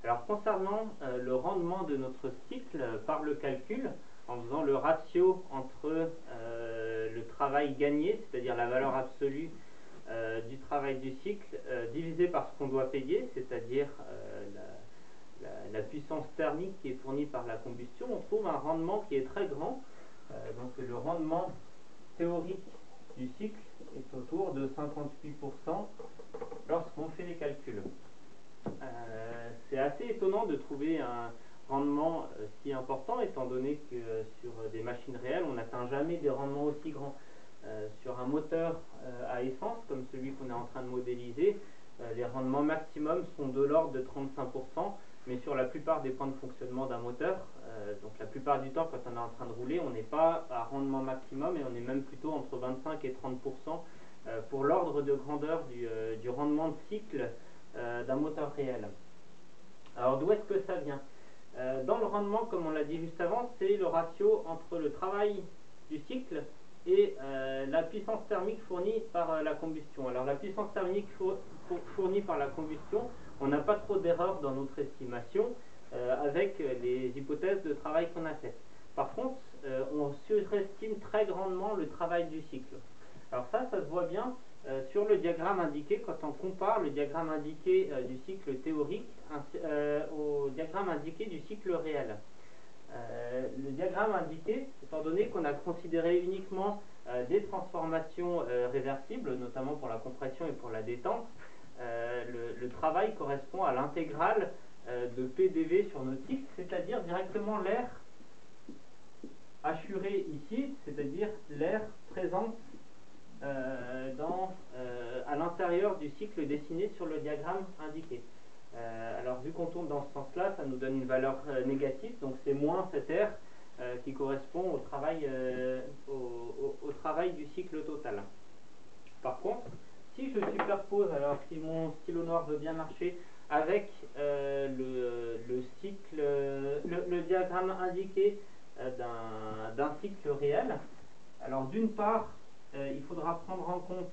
Alors concernant le rendement de notre cycle par le calcul, en faisant le ratio entre le travail gagné, c'est-à-dire la valeur absolue du travail du cycle, divisé par ce qu'on doit payer, c'est-à-dire la puissance thermique qui est fournie par la combustion, on trouve un rendement qui est très grand. Donc le rendement théorique du cycle est autour de 58% lorsqu'on fait les calculs. C'est assez étonnant de trouver un rendement si important, étant donné que sur des machines réelles, on n'atteint jamais des rendements aussi grands. Sur un moteur à essence, comme celui qu'on est en train de modéliser, les rendements maximums sont de l'ordre de 35%, mais sur la plupart des points de fonctionnement d'un moteur, donc la plupart du temps quand on est en train de rouler, on n'est pas à rendement maximum et on est même plutôt entre 25 et 30% pour l'ordre de grandeur du rendement de cycle d'un moteur réel. Alors d'où est-ce que ça vient? Dans le rendement, comme on l'a dit juste avant, c'est le ratio entre le travail du cycle et la puissance thermique fournie par la combustion. Alors la puissance thermique fournie par la combustion, on n'a pas trop d'erreurs dans notre estimation avec les hypothèses de travail qu'on a faites. Par contre, on surestime très grandement le travail du cycle. Alors ça se voit bien sur le diagramme indiqué quand on compare le diagramme indiqué du cycle théorique au diagramme indiqué du cycle réel. Le diagramme indiqué, étant donné qu'on a considéré uniquement des transformations réversibles, notamment pour la compression et pour la détente, le travail correspond à l'intégrale de PDV sur notre cycle, c'est-à-dire directement l'air assuré ici, c'est-à-dire l'air présent à l'intérieur du cycle dessiné sur le diagramme indiqué. Alors vu qu'on tourne dans ce sens-là, ça nous donne une valeur négative, donc c'est moins cet air qui correspond au travail du cycle total. Par contre, si je superpose, alors si mon stylo noir veut bien marcher, avec le diagramme indiqué d'un cycle réel, alors d'une part, il faudra prendre en compte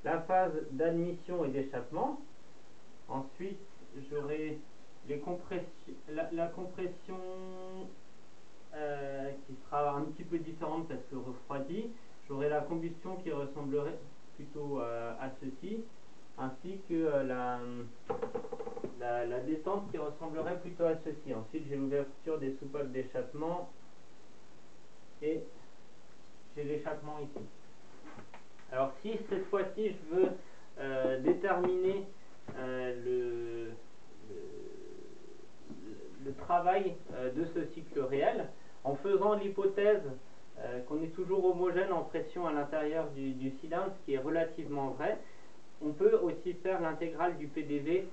la phase d'admission et d'échappement. Ensuite, j'aurai la compression qui sera un petit peu différente parce que refroidie. J'aurai la combustion qui ressemblerait plutôt à ceci, ainsi que la détente qui ressemblerait plutôt à ceci. Ensuite, j'ai l'ouverture des soupapes d'échappement et j'ai l'échappement ici. Alors si cette fois-ci je veux déterminer le travail de ce cycle réel, en faisant l'hypothèse qu'on est toujours homogène en pression à l'intérieur du cylindre, ce qui est relativement vrai, on peut aussi faire l'intégrale du PDV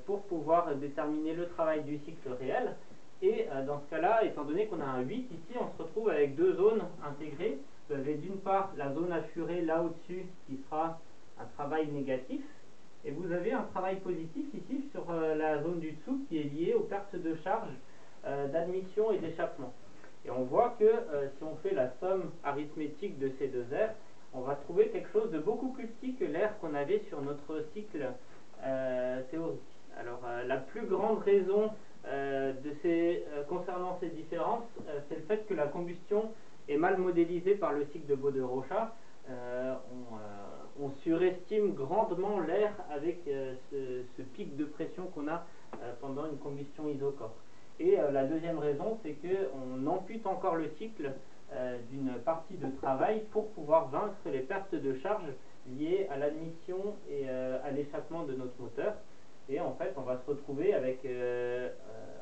pour pouvoir déterminer le travail du cycle réel. Et dans ce cas-là, étant donné qu'on a un 8 ici, on se retrouve avec deux zones intégrées. Vous avez d'une part la zone assurée là au-dessus qui sera un travail négatif, et vous avez un travail positif ici sur la zone du dessous qui est liée aux pertes de charge d'admission et d'échappement. Et on voit que si on fait la somme arithmétique de ces deux airs, on va trouver quelque chose de beaucoup plus petit que l'air qu'on avait sur notre cycle théorique. Alors la plus grande raison concernant ces différences, c'est le fait que la combustion est mal modélisée par le cycle de Bode-Rocha. On surestime grandement l'air avec ce pic de pression qu'on a pendant une combustion isochore. Et la deuxième raison, c'est qu'on ampute encore le cycle d'une partie de travail pour pouvoir vaincre les pertes de charge liées à l'admission et à l'échappement de notre moteur. Et en fait, on va se retrouver avec,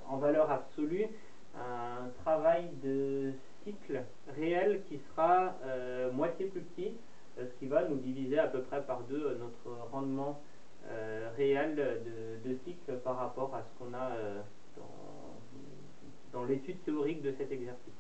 en valeur absolue, un travail de cycle réel qui sera moitié plus petit, ce qui va nous diviser à peu près par deux notre rendement réel de cycle par rapport à ce qu'on a dans l'étude théorique de cet exercice.